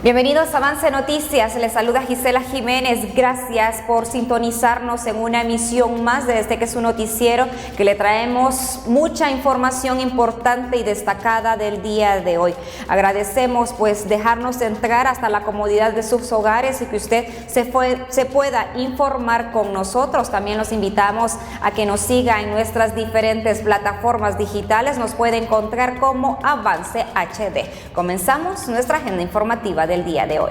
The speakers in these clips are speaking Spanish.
Bienvenidos a Avance Noticias, les saluda Gisela Jiménez, gracias por sintonizarnos en una emisión más de este que es su noticiero, que le traemos mucha información importante y destacada del día de hoy. Agradecemos pues dejarnos entrar hasta la comodidad de sus hogares y que usted se pueda informar con nosotros. También los invitamos a que nos siga en nuestras diferentes plataformas digitales, nos puede encontrar como Avance HD. Comenzamos nuestra agenda informativa del día de hoy.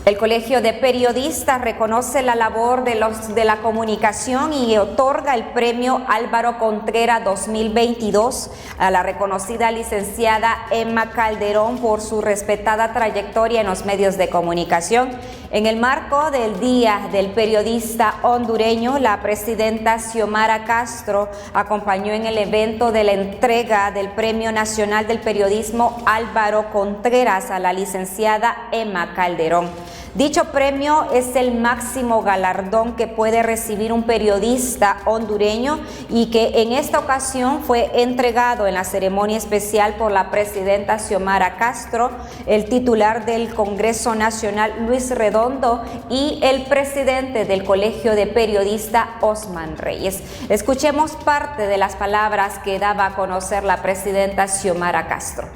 El Colegio de Periodistas reconoce la labor de la comunicación y otorga el premio Álvaro Contreras 2022 a la reconocida licenciada Emma Calderón por su respetada trayectoria en los medios de comunicación. En el marco del Día del Periodista Hondureño, la presidenta Xiomara Castro acompañó en el evento de la entrega del Premio Nacional del Periodismo Álvaro Contreras a la licenciada Emma Calderón. Dicho premio es el máximo galardón que puede recibir un periodista hondureño y que en esta ocasión fue entregado en la ceremonia especial por la presidenta Xiomara Castro, el titular del Congreso Nacional Luis Redondo y el presidente del Colegio de Periodistas Osman Reyes. Escuchemos parte de las palabras que daba a conocer la presidenta Xiomara Castro.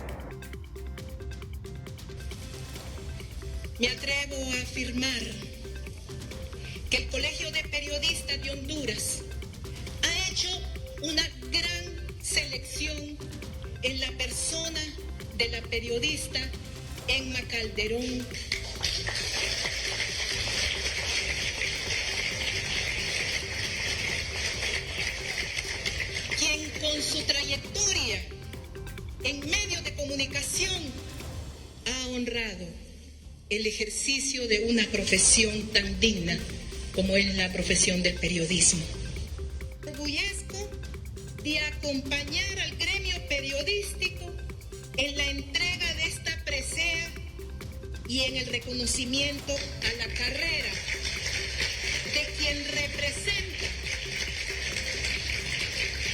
Me atrevo a afirmar que el Colegio de Periodistas de Honduras ha hecho una gran selección en la persona de la periodista Emma Calderón, quien con su trayectoria en medios de comunicación ha honrado el ejercicio de una profesión tan digna como es la profesión del periodismo. Me orgullezco de acompañar al gremio periodístico en la entrega de esta presea y en el reconocimiento a la carrera de quien representa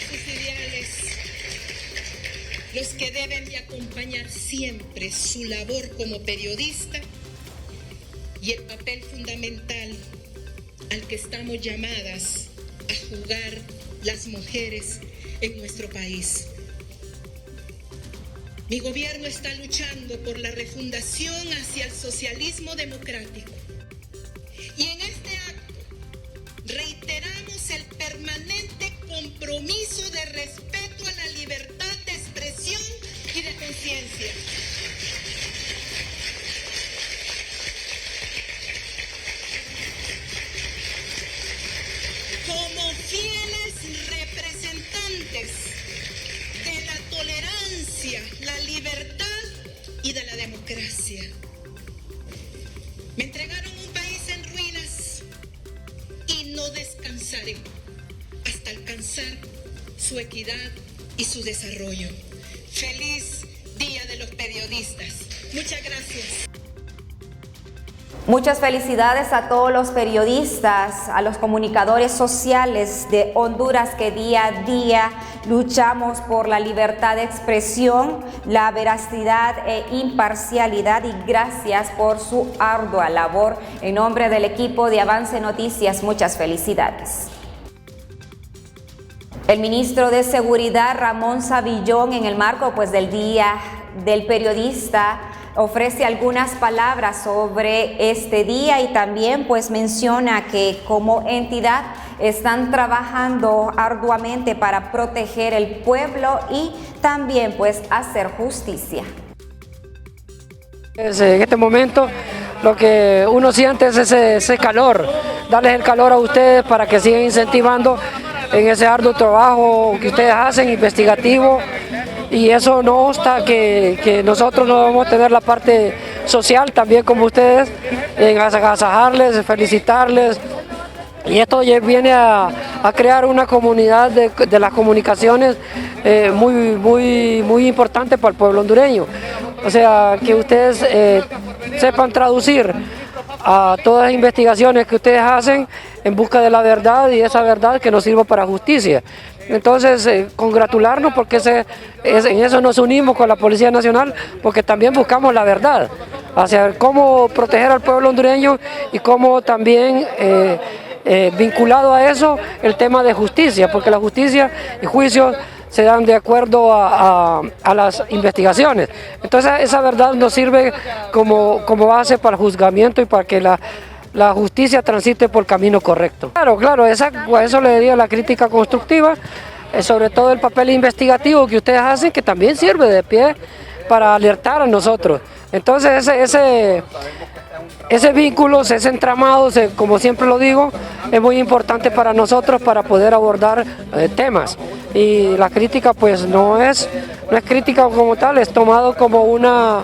sus ideales, los que deben de acompañar siempre su labor como periodista y el papel fundamental al que estamos llamadas a jugar las mujeres en nuestro país. Mi gobierno está luchando por la refundación hacia el socialismo democrático. Y en este acto reiteramos el permanente compromiso de respeto a la libertad de expresión y de conciencia. Como fieles representantes de la tolerancia, la libertad y de la democracia. Me entregaron un país en ruinas y no descansaré hasta alcanzar su equidad y su desarrollo. Feliz Día de los Periodistas. Muchas gracias. Muchas felicidades a todos los periodistas, a los comunicadores sociales de Honduras que día a día luchamos por la libertad de expresión, la veracidad e imparcialidad, y gracias por su ardua labor. En nombre del equipo de Avance Noticias, muchas felicidades. El ministro de Seguridad, Ramón Savillón, en el marco del Día del Periodista, ofrece algunas palabras sobre este día y también menciona que como entidad están trabajando arduamente para proteger el pueblo y también hacer justicia. En este momento lo que uno siente es ese calor, darles el calor a ustedes para que sigan incentivando en ese arduo trabajo que ustedes hacen, investigativo. Y eso no obsta que nosotros no vamos a tener la parte social también como ustedes, en agasajarles, felicitarles. Y esto viene a crear una comunidad de las comunicaciones muy importante para el pueblo hondureño. O sea, que ustedes sepan traducir a todas las investigaciones que ustedes hacen en busca de la verdad y esa verdad que nos sirva para justicia. Entonces, congratularnos porque en eso nos unimos con la Policía Nacional, porque también buscamos la verdad. hacia cómo proteger al pueblo hondureño y cómo también vinculado a eso el tema de justicia, porque la justicia y juicios se dan de acuerdo a las investigaciones. Entonces esa verdad nos sirve como base para el juzgamiento y para que la justicia transite por el camino correcto. Claro, a eso le diría la crítica constructiva, sobre todo el papel investigativo que ustedes hacen, que también sirve de pie para alertar a nosotros. Entonces ese vínculo, ese entramado, como siempre lo digo, es muy importante para nosotros para poder abordar temas. Y la crítica pues no es crítica como tal, es tomado como una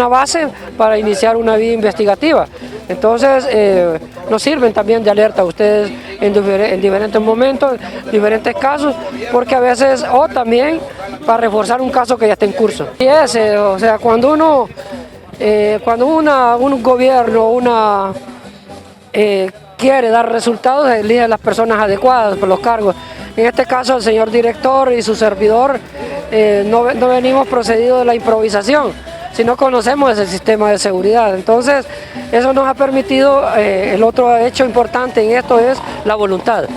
base para iniciar una vía investigativa. Entonces nos sirven también de alerta a ustedes en diferentes momentos, diferentes casos, porque a veces, o también para reforzar un caso que ya está en curso. Y o sea, cuando un gobierno quiere dar resultados, elige a las personas adecuadas por los cargos. En este caso el señor director y su servidor no venimos procedidos de la improvisación, sino conocemos el sistema de seguridad. Entonces eso nos ha permitido, el otro hecho importante en esto es la voluntad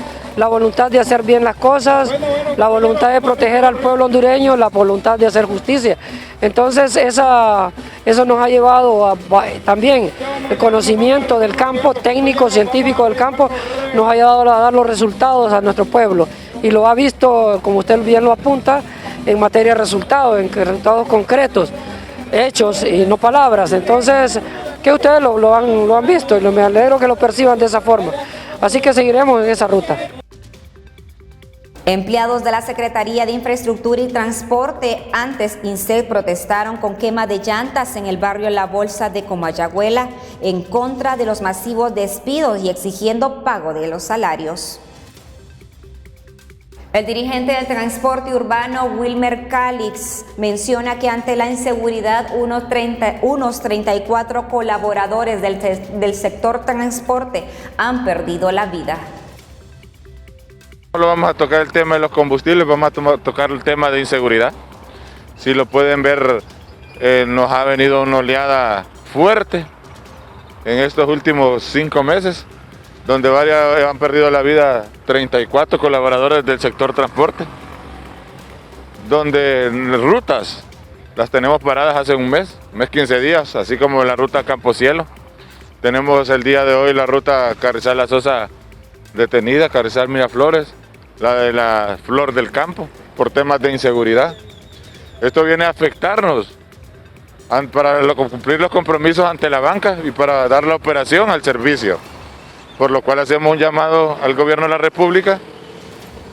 de hacer bien las cosas, la voluntad de proteger al pueblo hondureño, la voluntad de hacer justicia. Entonces eso nos ha llevado también el conocimiento del campo, técnico, científico del campo, nos ha llevado a dar los resultados a nuestro pueblo. Y lo ha visto, como usted bien lo apunta, en materia de resultados, en resultados concretos, hechos y no palabras. Entonces, que ustedes lo han visto y me alegro que lo perciban de esa forma. Así que seguiremos en esa ruta. Empleados de la Secretaría de Infraestructura y Transporte, antes INSET, protestaron con quema de llantas en el barrio La Bolsa de Comayagüela en contra de los masivos despidos y exigiendo pago de los salarios. El dirigente del transporte urbano, Wilmer Calix, menciona que ante la inseguridad unos 34 colaboradores del sector transporte han perdido la vida. No vamos a tocar el tema de los combustibles, vamos a tocar el tema de inseguridad. Si lo pueden ver, nos ha venido una oleada fuerte en estos últimos 5 meses, donde varios han perdido la vida, 34 colaboradores del sector transporte, donde rutas las tenemos paradas hace un mes 15 días, así como la ruta Campo Cielo. Tenemos el día de hoy la ruta Carrizal-La Sosa detenida, Carrizal-Miraflores, la de la Flor del Campo, por temas de inseguridad. Esto viene a afectarnos para cumplir los compromisos ante la banca y para dar la operación al servicio. Por lo cual hacemos un llamado al gobierno de la República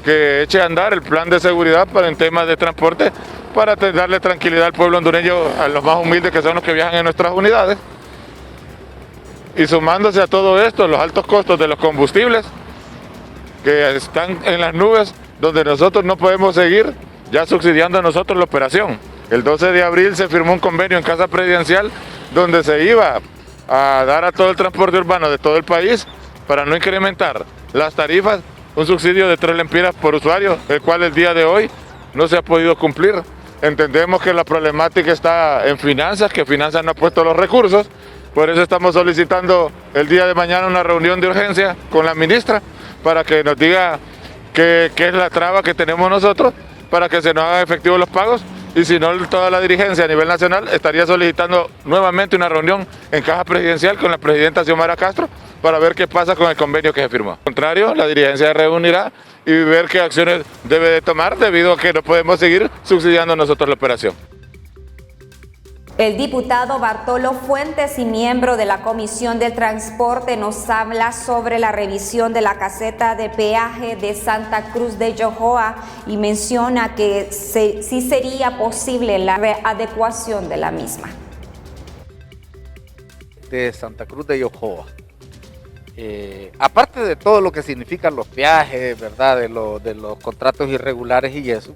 que eche a andar el plan de seguridad en temas de transporte para darle tranquilidad al pueblo hondureño, a los más humildes que son los que viajan en nuestras unidades. Y sumándose a todo esto, los altos costos de los combustibles que están en las nubes, donde nosotros no podemos seguir ya subsidiando a nosotros la operación. El 12 de abril se firmó un convenio en Casa Presidencial donde se iba a dar a todo el transporte urbano de todo el país, para no incrementar las tarifas, un subsidio de 3 lempiras por usuario, el cual el día de hoy no se ha podido cumplir. Entendemos que la problemática está en finanzas, que finanzas no ha puesto los recursos, por eso estamos solicitando el día de mañana una reunión de urgencia con la ministra para que nos diga qué es la traba que tenemos nosotros para que se nos hagan efectivos los pagos, y si no, toda la dirigencia a nivel nacional estaría solicitando nuevamente una reunión en Caja Presidencial con la presidenta Xiomara Castro para ver qué pasa con el convenio que se firmó. Al contrario, la dirigencia se reunirá y ver qué acciones debe de tomar, debido a que no podemos seguir subsidiando nosotros la operación. El diputado Bartolo Fuentes y miembro de la Comisión del Transporte nos habla sobre la revisión de la caseta de peaje de Santa Cruz de Yojoa y menciona que sí sería posible la readecuación de la misma. De Santa Cruz de Yojoa. Aparte de todo lo que significan los peajes, ¿verdad? De los contratos irregulares y eso,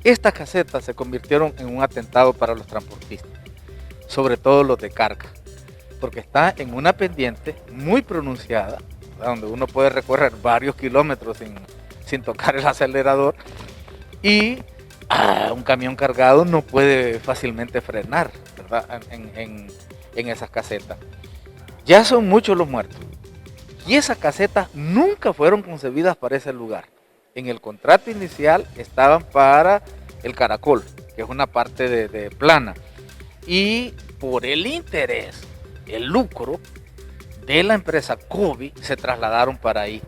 estas casetas se convirtieron en un atentado para los transportistas, sobre todo los de carga, porque está en una pendiente muy pronunciada, donde uno puede recorrer varios kilómetros sin tocar el acelerador, y Un camión cargado no puede fácilmente frenar, ¿verdad? En esas casetas. Ya son muchos los muertos. Y esas casetas nunca fueron concebidas para ese lugar. En el contrato inicial estaban para el Caracol, que es una parte de plana. Y por el interés, el lucro de la empresa COVID, se trasladaron para ahí.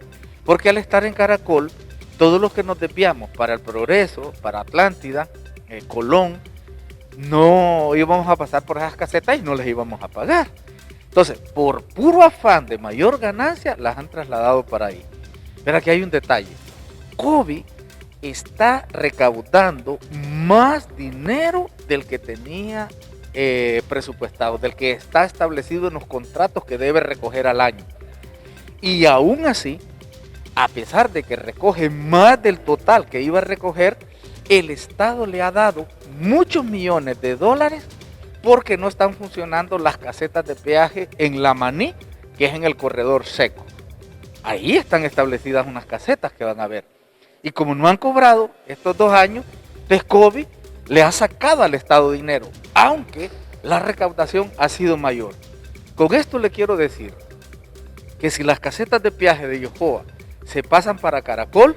Porque al estar en Caracol, todos los que nos desviamos para el Progreso, para Atlántida, Colón, no íbamos a pasar por esas casetas y no les íbamos a pagar. Entonces, por puro afán de mayor ganancia, las han trasladado para ahí. Pero aquí hay un detalle. COVID está recaudando más dinero del que tenía presupuestado, del que está establecido en los contratos que debe recoger al año. Y aún así, a pesar de que recoge más del total que iba a recoger, el Estado le ha dado muchos millones de dólares porque no están funcionando las casetas de peaje en La Maní, que es en el corredor seco. Ahí están establecidas unas casetas que van a ver. Y como no han cobrado estos 2 años, COVID le ha sacado al Estado dinero, aunque la recaudación ha sido mayor. Con esto le quiero decir que si las casetas de peaje de Yojoa se pasan para Caracol,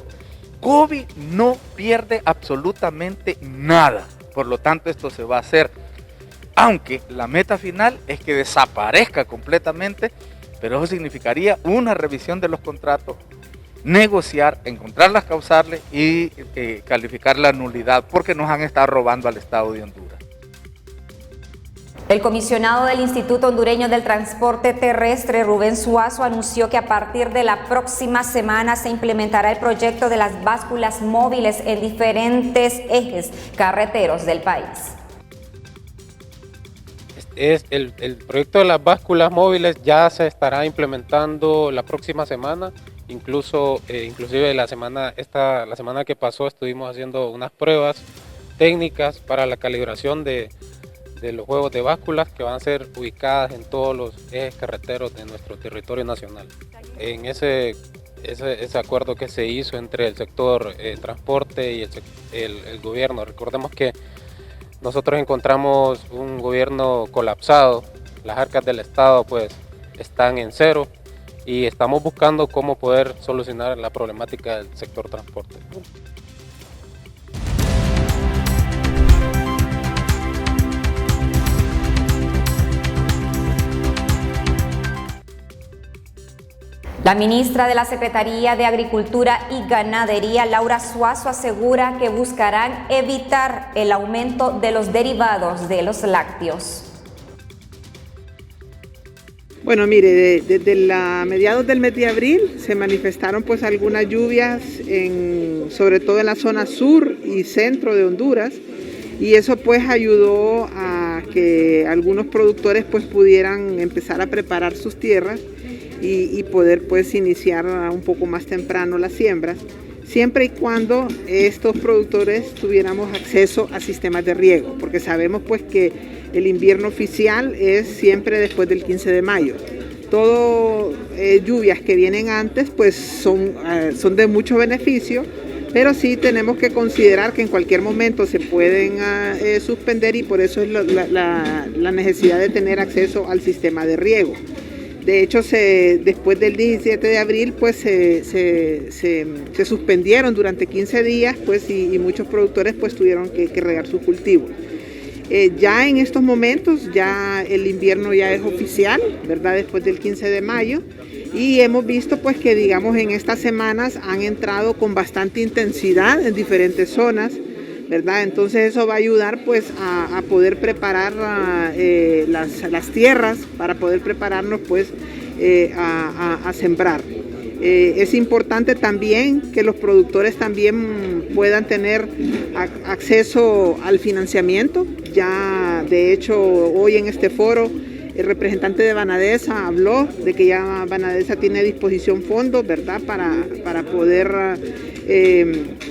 COVID no pierde absolutamente nada. Por lo tanto, esto se va a hacer. Aunque la meta final es que desaparezca completamente, pero eso significaría una revisión de los contratos, negociar, encontrar las causales y calificar la nulidad, porque nos han estado robando al Estado de Honduras. El comisionado del Instituto Hondureño del Transporte Terrestre, Rubén Suazo, anunció que a partir de la próxima semana se implementará el proyecto de las básculas móviles en diferentes ejes carreteros del país. El proyecto de las básculas móviles ya se estará implementando la próxima semana. Inclusive la semana que pasó estuvimos haciendo unas pruebas técnicas para la calibración de los juegos de básculas que van a ser ubicadas en todos los ejes carreteros de nuestro territorio nacional. En ese acuerdo que se hizo entre el sector transporte y el gobierno, recordemos que nosotros encontramos un gobierno colapsado, las arcas del Estado pues están en cero y estamos buscando cómo poder solucionar la problemática del sector transporte. La ministra de la Secretaría de Agricultura y Ganadería, Laura Suazo, asegura que buscarán evitar el aumento de los derivados de los lácteos. Bueno, mire, desde mediados del mes de abril se manifestaron pues algunas lluvias, sobre todo en la zona sur y centro de Honduras, y eso pues ayudó a que algunos productores pues pudieran empezar a preparar sus tierras y poder pues iniciar un poco más temprano las siembras, siempre y cuando estos productores tuviéramos acceso a sistemas de riego, porque sabemos pues que el invierno oficial es siempre después del 15 de mayo. Todo lluvias que vienen antes pues son de mucho beneficio, pero sí tenemos que considerar que en cualquier momento se pueden suspender, y por eso es la necesidad de tener acceso al sistema de riego. De hecho, después del 17 de abril pues se suspendieron durante 15 días pues, y muchos productores pues tuvieron que regar sus cultivos. Ya en estos momentos ya el invierno ya es oficial, ¿verdad? Después del 15 de mayo, y hemos visto pues que digamos en estas semanas han entrado con bastante intensidad en diferentes zonas, ¿verdad? Entonces eso va a ayudar pues a poder preparar las tierras para poder prepararnos pues a sembrar. Es importante también que los productores también puedan tener acceso al financiamiento. Ya de hecho hoy en este foro el representante de Banadesa habló de que ya Banadesa tiene a disposición fondos, ¿verdad? Para poder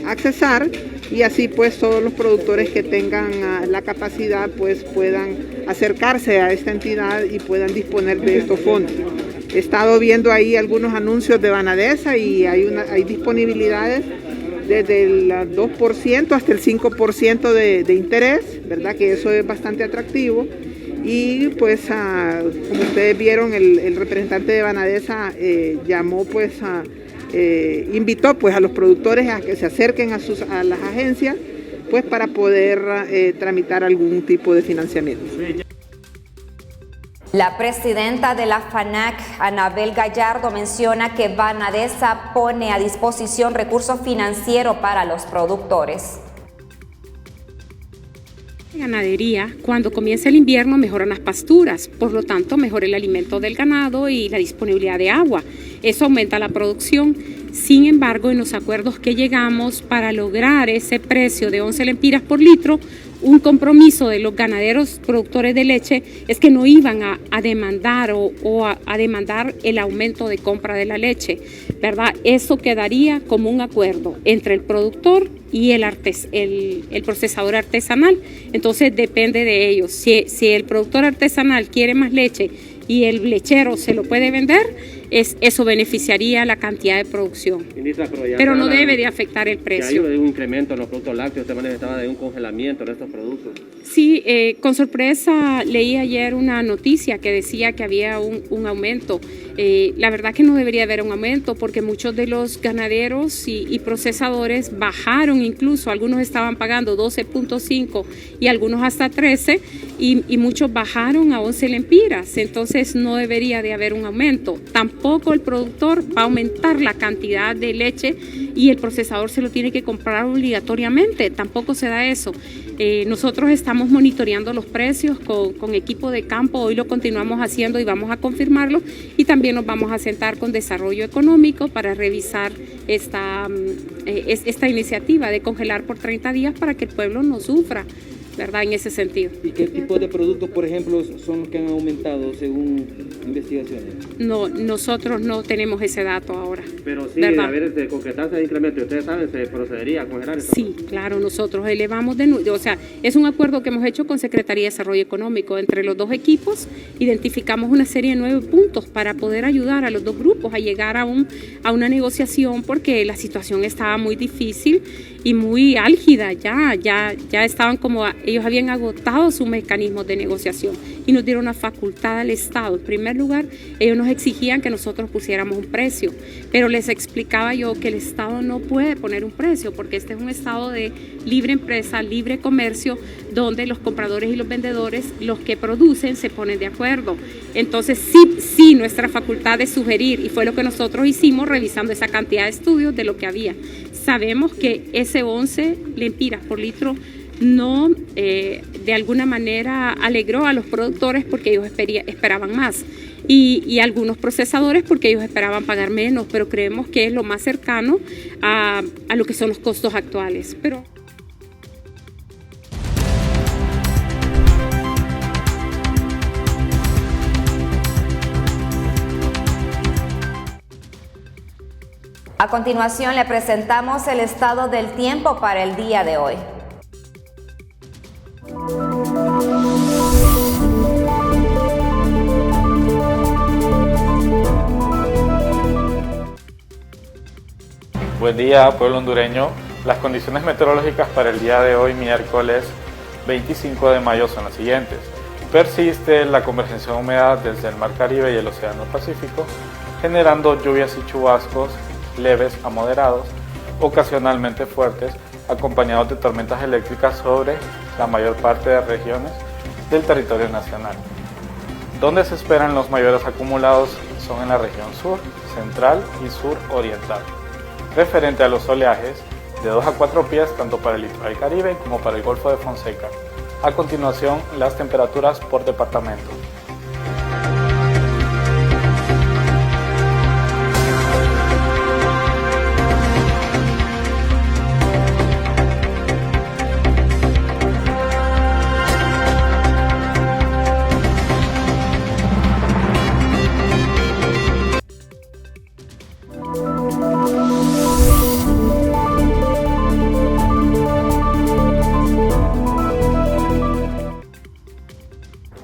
accesar, y así pues todos los productores que tengan la capacidad pues puedan acercarse a esta entidad y puedan disponer de estos fondos. He estado viendo ahí algunos anuncios de Banadesa y hay disponibilidades desde el 2% hasta el 5% de interés, ¿verdad? Que eso es bastante atractivo. Y pues como ustedes vieron, el representante de Banadesa llamó pues invitó pues a los productores a que se acerquen a las agencias pues para poder tramitar algún tipo de financiamiento. La presidenta de la FANAC, Anabel Gallardo, menciona que Banadesa pone a disposición recursos financieros para los productores. Ganadería, cuando comienza el invierno mejoran las pasturas, por lo tanto mejora el alimento del ganado y la disponibilidad de agua. Eso aumenta la producción. Sin embargo, en los acuerdos que llegamos para lograr ese precio de 11 lempiras por litro, un compromiso de los ganaderos productores de leche es que no iban a demandar a demandar el aumento de compra de la leche, ¿verdad? Eso quedaría como un acuerdo entre el productor y el procesador artesanal. Entonces depende de ellos. Si el productor artesanal quiere más leche y el lechero se lo puede vender, eso beneficiaría la cantidad de producción. Ministra, pero no debe de afectar el precio. ¿Hay un incremento en los productos lácteos? ¿Usted manifestaba de un congelamiento en estos productos? Sí, con sorpresa leí ayer una noticia que decía que había un aumento. La verdad que no debería haber un aumento porque muchos de los ganaderos y procesadores bajaron, incluso algunos estaban pagando 12.5 y algunos hasta 13 y muchos bajaron a 11 lempiras, entonces no debería de haber un aumento. Tampoco el productor va a aumentar la cantidad de leche y el procesador se lo tiene que comprar obligatoriamente, tampoco se da eso. Nosotros estamos monitoreando los precios con equipo de campo, hoy lo continuamos haciendo y vamos a confirmarlo, y también nos vamos a sentar con desarrollo económico para revisar esta iniciativa de congelar por 30 días para que el pueblo no sufra, ¿verdad? En ese sentido. ¿Y qué tipo de productos, por ejemplo, son los que han aumentado según investigaciones? No, nosotros no tenemos ese dato ahora. Pero sí, ¿verdad? de concretarse el incremento, ustedes saben, se procedería a congelar eso. Sí, claro, nosotros elevamos o sea, es un acuerdo que hemos hecho con Secretaría de Desarrollo Económico. Entre los dos equipos identificamos una serie de 9 puntos para poder ayudar a los dos grupos a llegar a una negociación, porque la situación estaba muy difícil y muy álgida, ya estaban ellos habían agotado sus mecanismos de negociación y nos dieron una facultad al Estado. En primer lugar, ellos nos exigían que nosotros pusiéramos un precio, pero les explicaba yo que el Estado no puede poner un precio porque este es un Estado de libre empresa, libre comercio, donde los compradores y los vendedores, los que producen, se ponen de acuerdo. Entonces sí, nuestra facultad es sugerir, y fue lo que nosotros hicimos revisando esa cantidad de estudios de lo que había. Sabemos que ese 11 lempiras por litro no de alguna manera alegró a los productores porque ellos esperaban más y algunos procesadores porque ellos esperaban pagar menos, pero creemos que es lo más cercano a lo que son los costos actuales. Pero a continuación le presentamos el estado del tiempo para el día de hoy. Buen día, pueblo hondureño. Las condiciones meteorológicas para el día de hoy, miércoles 25 de mayo, son las siguientes. Persiste la convergencia de humedad desde el Mar Caribe y el Océano Pacífico, generando lluvias y chubascos leves a moderados, ocasionalmente fuertes, acompañados de tormentas eléctricas sobre la mayor parte de regiones del territorio nacional. Donde se esperan los mayores acumulados son en la región sur, central y suroriental. Referente a los oleajes, de 2 a 4 pies tanto para el litoral Caribe como para el Golfo de Fonseca. A continuación, las temperaturas por departamento.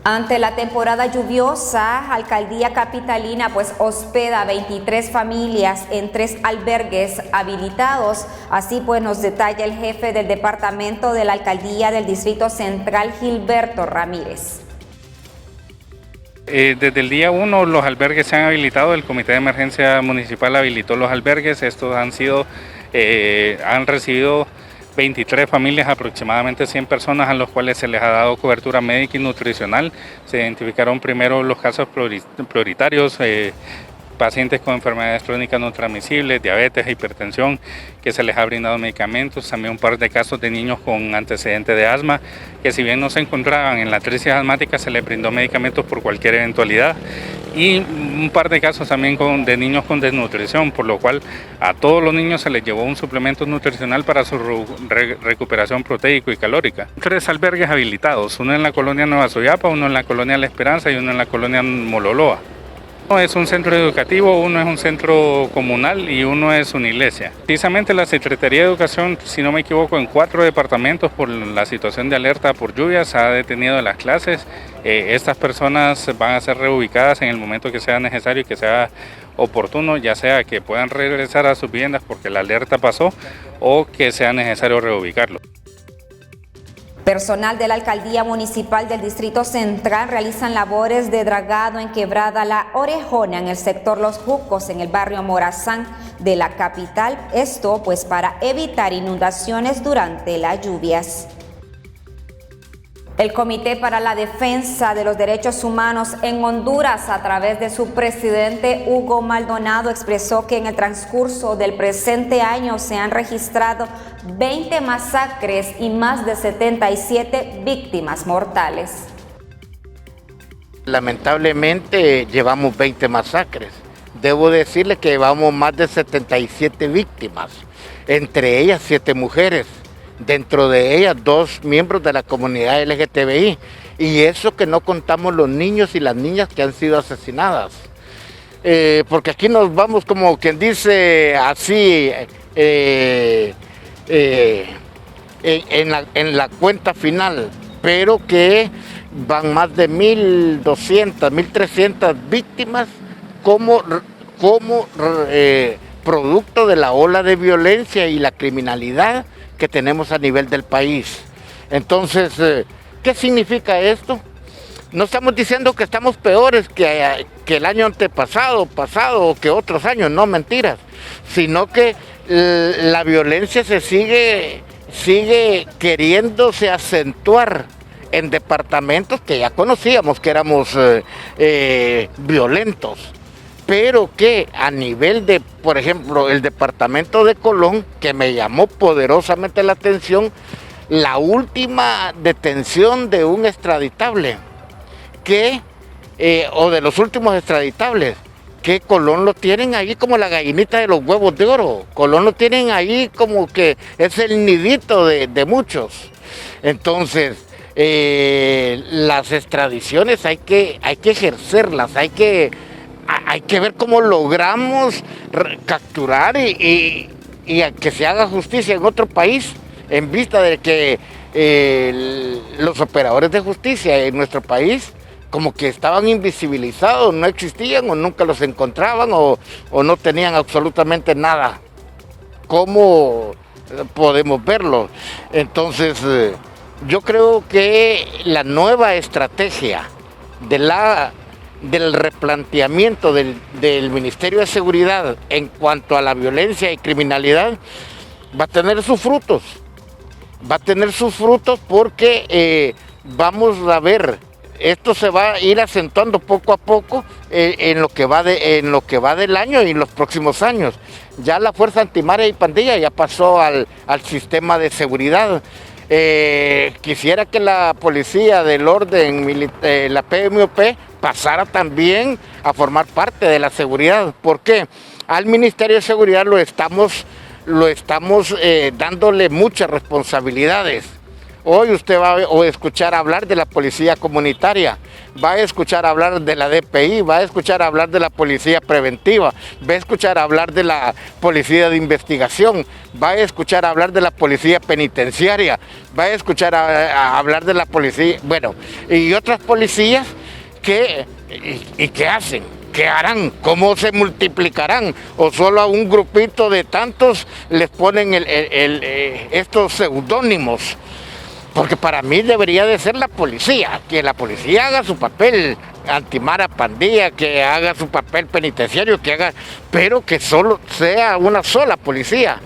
Ante la temporada lluviosa, Alcaldía Capitalina pues hospeda 23 familias en 3 albergues habilitados. Así pues nos detalla el jefe del departamento de la Alcaldía del Distrito Central, Gilberto Ramírez. Desde el día 1 los albergues se han habilitado, el Comité de Emergencia Municipal habilitó los albergues. Estos han recibido 23 familias, aproximadamente 100 personas a los cuales se les ha dado cobertura médica y nutricional. Se identificaron primero los casos prioritarios, pacientes con enfermedades crónicas no transmisibles, diabetes, hipertensión, que se les ha brindado medicamentos. También un par de casos de niños con antecedentes de asma, que si bien no se encontraban en la crisis asmática, se les brindó medicamentos por cualquier eventualidad. Y un par de casos también de niños con desnutrición, por lo cual a todos los niños se les llevó un suplemento nutricional para su recuperación proteico y calórica. 3 albergues habilitados, uno en la colonia Nueva Soyapa, uno en la colonia La Esperanza y uno en la colonia Mololoa. Uno es un centro educativo, uno es un centro comunal y uno es una iglesia. Precisamente la Secretaría de Educación, si no me equivoco, en 4 departamentos por la situación de alerta por lluvias ha detenido las clases. Estas personas van a ser reubicadas en el momento que sea necesario y que sea oportuno, ya sea que puedan regresar a sus viviendas porque la alerta pasó o que sea necesario reubicarlo. Personal de la Alcaldía Municipal del Distrito Central realizan labores de dragado en Quebrada La Orejona, en el sector Los Jucos, en el barrio Morazán de la capital. Esto pues para evitar inundaciones durante las lluvias. El Comité para la Defensa de los Derechos Humanos en Honduras, a través de su presidente Hugo Maldonado, expresó que en el transcurso del presente año se han registrado 20 masacres y más de 77 víctimas mortales. Lamentablemente llevamos 20 masacres. Debo decirle que llevamos más de 77 víctimas, entre ellas 7 mujeres. Dentro de ellas 2 miembros de la comunidad LGTBI, y eso que no contamos los niños y las niñas que han sido asesinadas, porque aquí nos vamos como quien dice así en la cuenta final, pero que van más de 1.200, 1.300 víctimas como producto de la ola de violencia y la criminalidad que tenemos a nivel del país. Entonces, ¿qué significa esto? No estamos diciendo que estamos peores que el año antepasado, pasado o que otros años, no, mentiras, sino que la violencia se sigue queriéndose acentuar en departamentos que ya conocíamos que éramos violentos, pero que a nivel de, por ejemplo, el departamento de Colón, que me llamó poderosamente la atención, la última detención de un extraditable, o de los últimos extraditables, que Colón lo tienen ahí como la gallinita de los huevos de oro. Colón lo tienen ahí como que es el nidito de muchos. Entonces, las extradiciones hay que ejercerlas, hay que ver cómo logramos capturar y que se haga justicia en otro país, en vista de que los operadores de justicia en nuestro país como que estaban invisibilizados, no existían o nunca los encontraban o no tenían absolutamente nada. ¿Cómo podemos verlo? Entonces, yo creo que la nueva estrategia del replanteamiento del Ministerio de Seguridad en cuanto a la violencia y criminalidad va a tener sus frutos. Va a tener sus frutos porque vamos a ver, esto se va a ir acentuando poco a poco en lo que va del año y en los próximos años. Ya la Fuerza Antimafia y Pandilla ya pasó al sistema de seguridad. Quisiera que la policía del orden, la PMOP, pasara también a formar parte de la seguridad. ¿Por qué? Al Ministerio de Seguridad lo estamos dándole muchas responsabilidades. Hoy usted va a escuchar hablar de la policía comunitaria, va a escuchar hablar de la DPI, va a escuchar hablar de la policía preventiva, va a escuchar hablar de la policía de investigación, va a escuchar hablar de la policía penitenciaria, va a escuchar hablar de la policía, bueno, y otras policías que hacen, qué harán, cómo se multiplicarán, o solo a un grupito de tantos les ponen estos seudónimos. Porque para mí debería de ser la policía, que la policía haga su papel antimara pandilla, que haga su papel penitenciario, pero que solo sea una sola policía.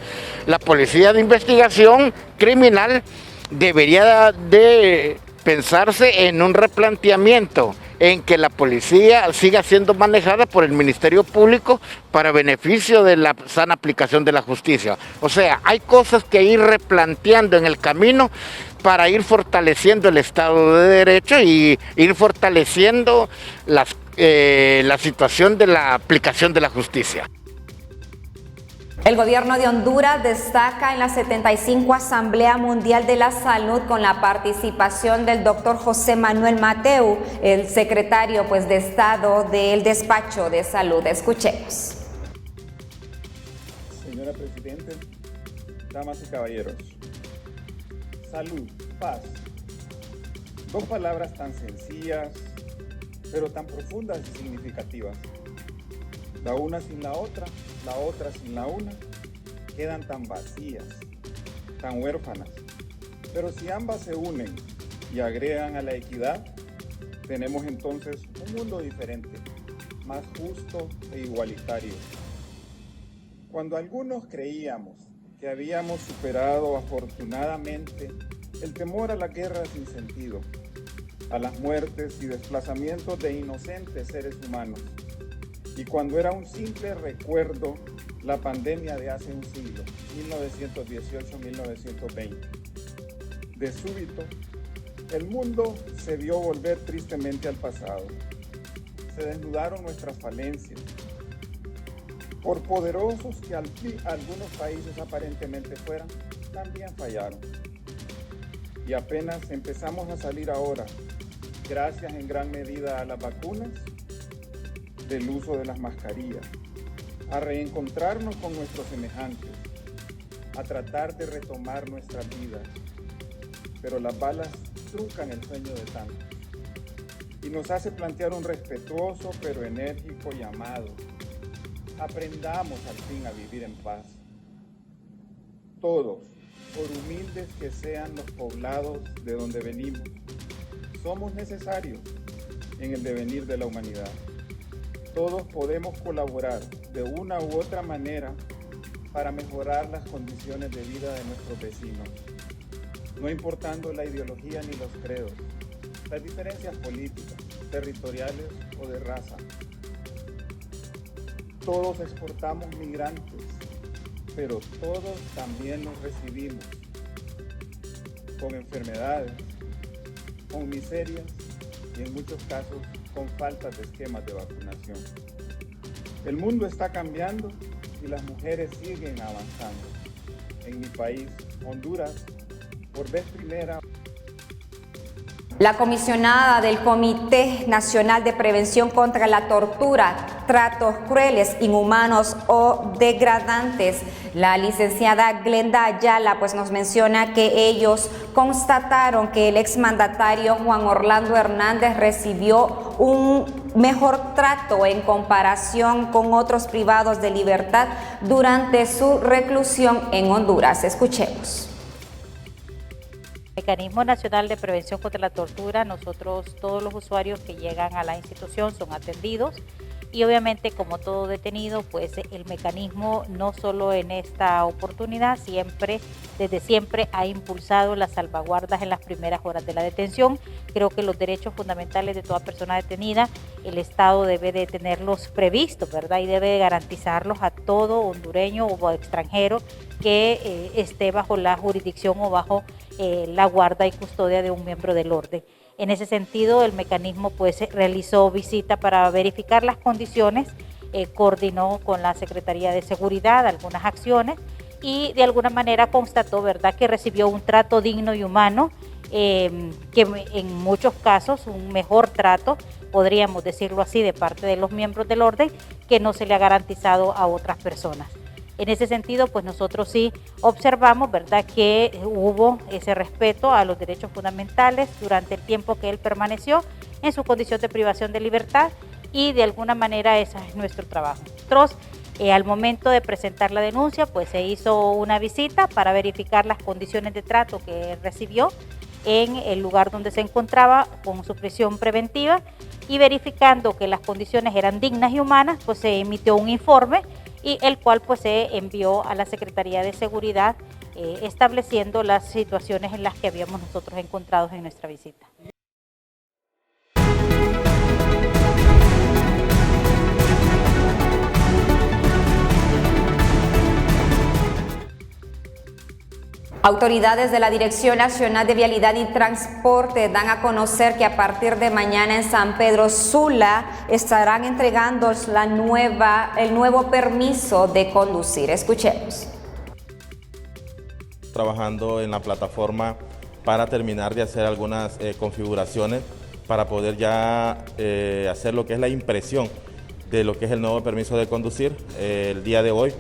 La policía de investigación criminal debería de pensarse en un replanteamiento, en que la policía siga siendo manejada por el Ministerio Público para beneficio de la sana aplicación de la justicia. O sea, hay cosas que ir replanteando en el camino para ir fortaleciendo el Estado de Derecho y ir fortaleciendo la situación de la aplicación de la justicia. El gobierno de Honduras destaca en la 75 Asamblea Mundial de la Salud con la participación del doctor José Manuel Mateu, el secretario de Estado del Despacho de Salud. Escuchemos. Señora Presidenta, damas y caballeros, salud, paz, dos palabras tan sencillas, pero tan profundas y significativas. La una sin la otra sin la una, quedan tan vacías, tan huérfanas. Pero si ambas se unen y agregan a la equidad, tenemos entonces un mundo diferente, más justo e igualitario. Cuando algunos creíamos que habíamos superado afortunadamente el temor a la guerra sin sentido, a las muertes y desplazamientos de inocentes seres humanos, y cuando era un simple recuerdo la pandemia de hace un siglo, 1918-1920. De súbito, el mundo se vio volver tristemente al pasado. Se desnudaron nuestras falencias. Por poderosos que algunos países aparentemente fueran, también fallaron. Y apenas empezamos a salir ahora, gracias en gran medida a las vacunas, del uso de las mascarillas, a reencontrarnos con nuestros semejantes, a tratar de retomar nuestras vidas. Pero las balas truncan el sueño de tantos y nos hace plantear un respetuoso pero enérgico llamado. Aprendamos al fin a vivir en paz. Todos, por humildes que sean los poblados de donde venimos, somos necesarios en el devenir de la humanidad. Todos podemos colaborar de una u otra manera para mejorar las condiciones de vida de nuestros vecinos, no importando la ideología ni los credos, las diferencias políticas, territoriales o de raza. Todos exportamos migrantes, pero todos también los recibimos, con enfermedades, con miserias y en muchos casos con faltas de esquemas de vacunación. El mundo está cambiando y las mujeres siguen avanzando. En mi país, Honduras, por vez primera. La comisionada del Comité Nacional de Prevención contra la Tortura, Tratos Crueles, Inhumanos o Degradantes, la licenciada Glenda Ayala, nos menciona que ellos constataron que el exmandatario Juan Orlando Hernández recibió un mejor trato en comparación con otros privados de libertad durante su reclusión en Honduras. Escuchemos. Mecanismo Nacional de Prevención contra la Tortura, nosotros todos los usuarios que llegan a la institución son atendidos y obviamente como todo detenido, el mecanismo no solo en esta oportunidad, desde siempre ha impulsado las salvaguardas en las primeras horas de la detención. Creo que los derechos fundamentales de toda persona detenida, el Estado debe de tenerlos previstos, ¿verdad? Y debe de garantizarlos a todo hondureño o extranjero que esté bajo la jurisdicción o bajo la guarda y custodia de un miembro del orden. En ese sentido, el mecanismo realizó visita para verificar las condiciones, coordinó con la Secretaría de Seguridad algunas acciones y de alguna manera constató, ¿verdad?, que recibió un trato digno y humano que en muchos casos un mejor trato, podríamos decirlo así, de parte de los miembros del orden, que no se le ha garantizado a otras personas. En ese sentido, pues nosotros sí observamos, ¿verdad?, que hubo ese respeto a los derechos fundamentales durante el tiempo que él permaneció en su condición de privación de libertad, y de alguna manera ese es nuestro trabajo. Nosotros, al momento de presentar la denuncia, pues se hizo una visita para verificar las condiciones de trato que recibió en el lugar donde se encontraba con su prisión preventiva, y verificando que las condiciones eran dignas y humanas, pues se emitió un informe, y el cual pues se envió a la Secretaría de Seguridad, estableciendo las situaciones en las que habíamos nosotros encontrado en nuestra visita. Autoridades de la Dirección Nacional de Vialidad y Transporte dan a conocer que a partir de mañana en San Pedro Sula estarán entregando el nuevo permiso de conducir. Escuchemos. Trabajando en la plataforma para terminar de hacer algunas configuraciones para poder ya hacer lo que es la impresión de lo que es el nuevo permiso de conducir. El día de hoy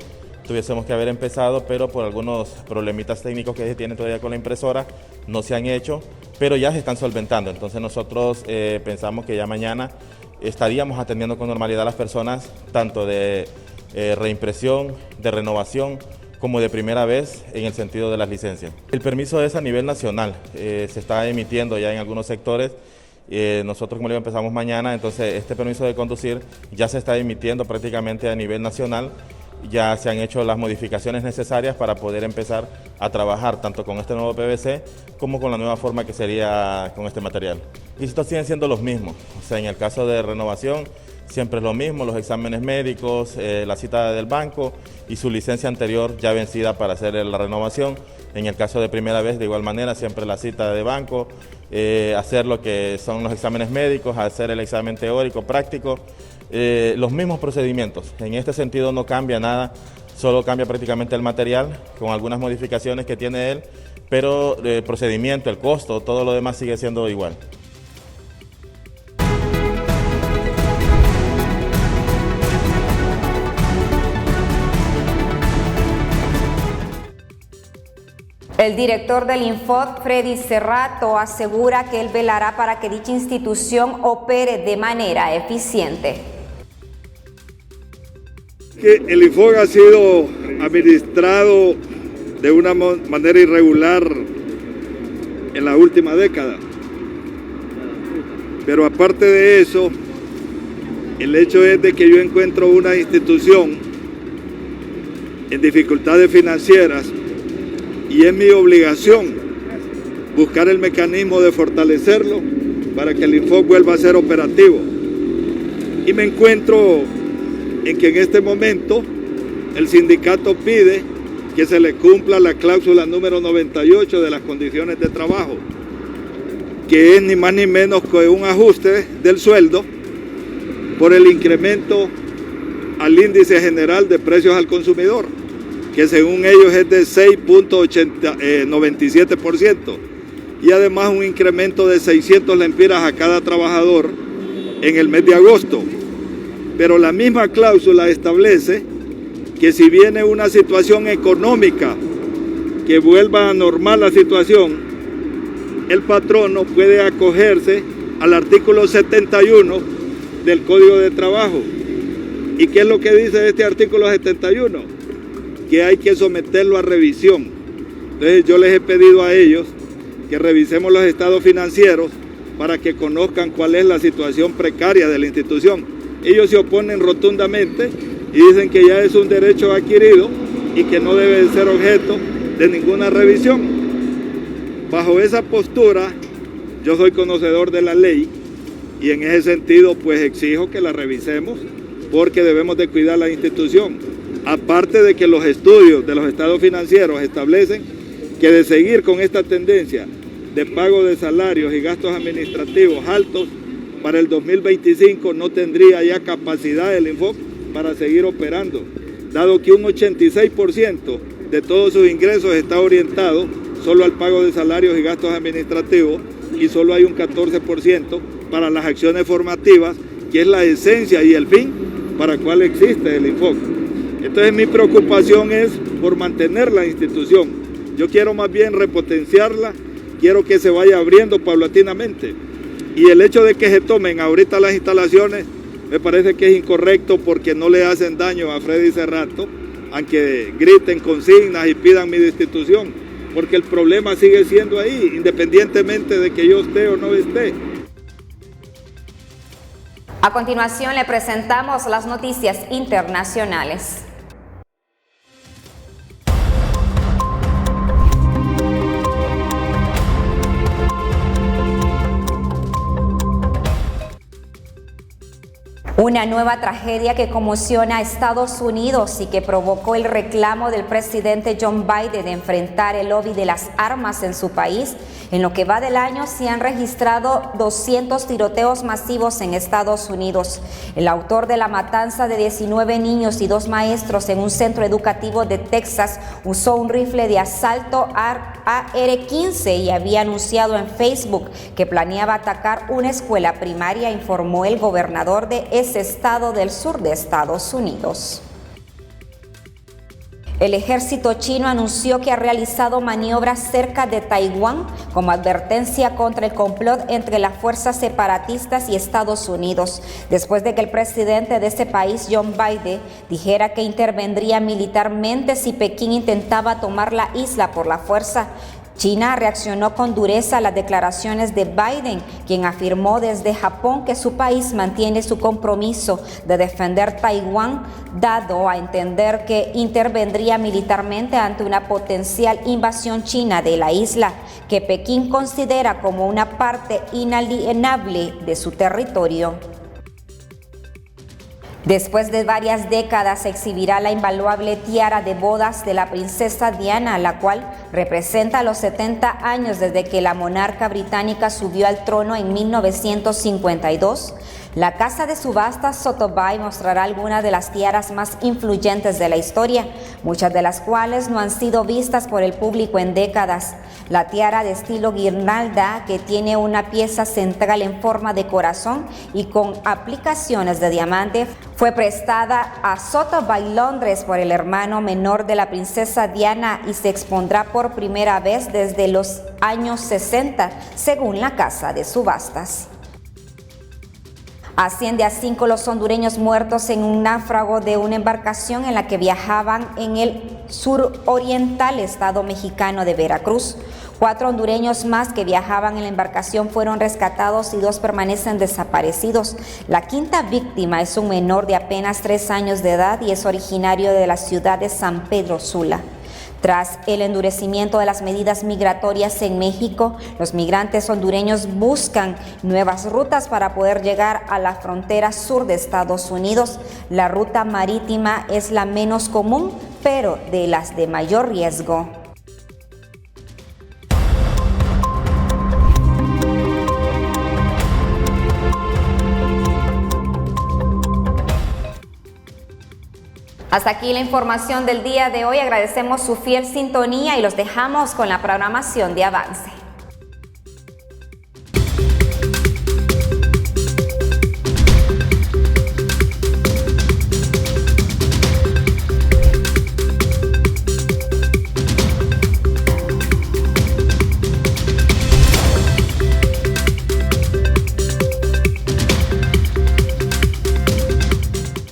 tuviésemos que haber empezado, pero por algunos problemitas técnicos que se tienen todavía con la impresora, no se han hecho, pero ya se están solventando. Entonces nosotros pensamos que ya mañana estaríamos atendiendo con normalidad a las personas, tanto de reimpresión, de renovación, como de primera vez en el sentido de las licencias. El permiso es a nivel nacional, se está emitiendo ya en algunos sectores. Nosotros, como le digo, empezamos mañana, entonces este permiso de conducir ya se está emitiendo prácticamente a nivel nacional. Ya se han hecho las modificaciones necesarias para poder empezar a trabajar tanto con este nuevo PVC como con la nueva forma que sería con este material. Y estos siguen siendo los mismos, o sea, en el caso de renovación siempre es lo mismo, los exámenes médicos, la cita del banco y su licencia anterior ya vencida para hacer la renovación. En el caso de primera vez, de igual manera, siempre la cita de banco, hacer lo que son los exámenes médicos, hacer el examen teórico, práctico. Los mismos procedimientos. En este sentido no cambia nada, solo cambia prácticamente el material con algunas modificaciones que tiene él, pero el procedimiento, el costo, todo lo demás sigue siendo igual. El director del Infod, Freddy Cerrato, asegura que él velará para que dicha institución opere de manera eficiente. Que el Infod ha sido administrado de una manera irregular en la última década. Pero aparte de eso, el hecho es de que yo encuentro una institución en dificultades financieras y es mi obligación buscar el mecanismo de fortalecerlo para que el Infod vuelva a ser operativo. Y me encuentro en que en este momento el sindicato pide que se le cumpla la cláusula número 98 de las condiciones de trabajo, que es ni más ni menos que un ajuste del sueldo por el incremento al índice general de precios al consumidor, que según ellos es de 6.97%, y además un incremento de 600 lempiras a cada trabajador en el mes de agosto. Pero la misma cláusula establece que si viene una situación económica que vuelva a normal la situación, el patrono puede acogerse al artículo 71 del Código de Trabajo. ¿Y qué es lo que dice este artículo 71? Que hay que someterlo a revisión. Entonces yo les he pedido a ellos que revisemos los estados financieros para que conozcan cuál es la situación precaria de la institución. Ellos se oponen rotundamente y dicen que ya es un derecho adquirido y que no debe ser objeto de ninguna revisión. Bajo esa postura, yo soy conocedor de la ley y en ese sentido pues exijo que la revisemos porque debemos de cuidar la institución. Aparte de que los estudios de los estados financieros establecen que de seguir con esta tendencia de pago de salarios y gastos administrativos altos, para el 2025 no tendría ya capacidad el Infod para seguir operando, dado que un 86% de todos sus ingresos está orientado solo al pago de salarios y gastos administrativos y solo hay un 14% para las acciones formativas, que es la esencia y el fin para el cual existe el Infoca. Entonces mi preocupación es por mantener la institución. Yo quiero más bien repotenciarla, quiero que se vaya abriendo paulatinamente. Y el hecho de que se tomen ahorita las instalaciones me parece que es incorrecto porque no le hacen daño a Freddy Cerrato, aunque griten consignas y pidan mi destitución, porque el problema sigue siendo ahí, independientemente de que yo esté o no esté. A continuación le presentamos las noticias internacionales. Una nueva tragedia que conmociona a Estados Unidos y que provocó el reclamo del presidente John Biden de enfrentar el lobby de las armas en su país. En lo que va del año se han registrado 200 tiroteos masivos en Estados Unidos. El autor de la matanza de 19 niños y 2 maestros en un centro educativo de Texas usó un rifle de asalto AR-15 y había anunciado en Facebook que planeaba atacar una escuela primaria, informó el gobernador de ese estado del sur de Estados Unidos. El ejército chino anunció que ha realizado maniobras cerca de Taiwán como advertencia contra el complot entre las fuerzas separatistas y Estados Unidos, después de que el presidente de ese país, John Biden, dijera que intervendría militarmente si Pekín intentaba tomar la isla por la fuerza. China reaccionó con dureza a las declaraciones de Biden, quien afirmó desde Japón que su país mantiene su compromiso de defender Taiwán, dado a entender que intervendría militarmente ante una potencial invasión china de la isla, que Pekín considera como una parte inalienable de su territorio. Después de varias décadas se exhibirá la invaluable tiara de bodas de la princesa Diana, la cual representa los 70 años desde que la monarca británica subió al trono en 1952. La casa de subastas Sotheby's mostrará algunas de las tiaras más influyentes de la historia, muchas de las cuales no han sido vistas por el público en décadas. La tiara de estilo guirnalda, que tiene una pieza central en forma de corazón y con aplicaciones de diamante, fue prestada a Sotheby's Londres por el hermano menor de la princesa Diana y se expondrá por primera vez desde los años 60, según la casa de subastas. Asciende a 5 los hondureños muertos en un náufrago de una embarcación en la que viajaban en el suroriental estado mexicano de Veracruz. 4 hondureños más que viajaban en la embarcación fueron rescatados y 2 permanecen desaparecidos. La quinta víctima es un menor de apenas 3 años de edad y es originario de la ciudad de San Pedro Sula. Tras el endurecimiento de las medidas migratorias en México, los migrantes hondureños buscan nuevas rutas para poder llegar a la frontera sur de Estados Unidos. La ruta marítima es la menos común, pero de las de mayor riesgo. Hasta aquí la información del día de hoy. Agradecemos su fiel sintonía y los dejamos con la programación de Avance.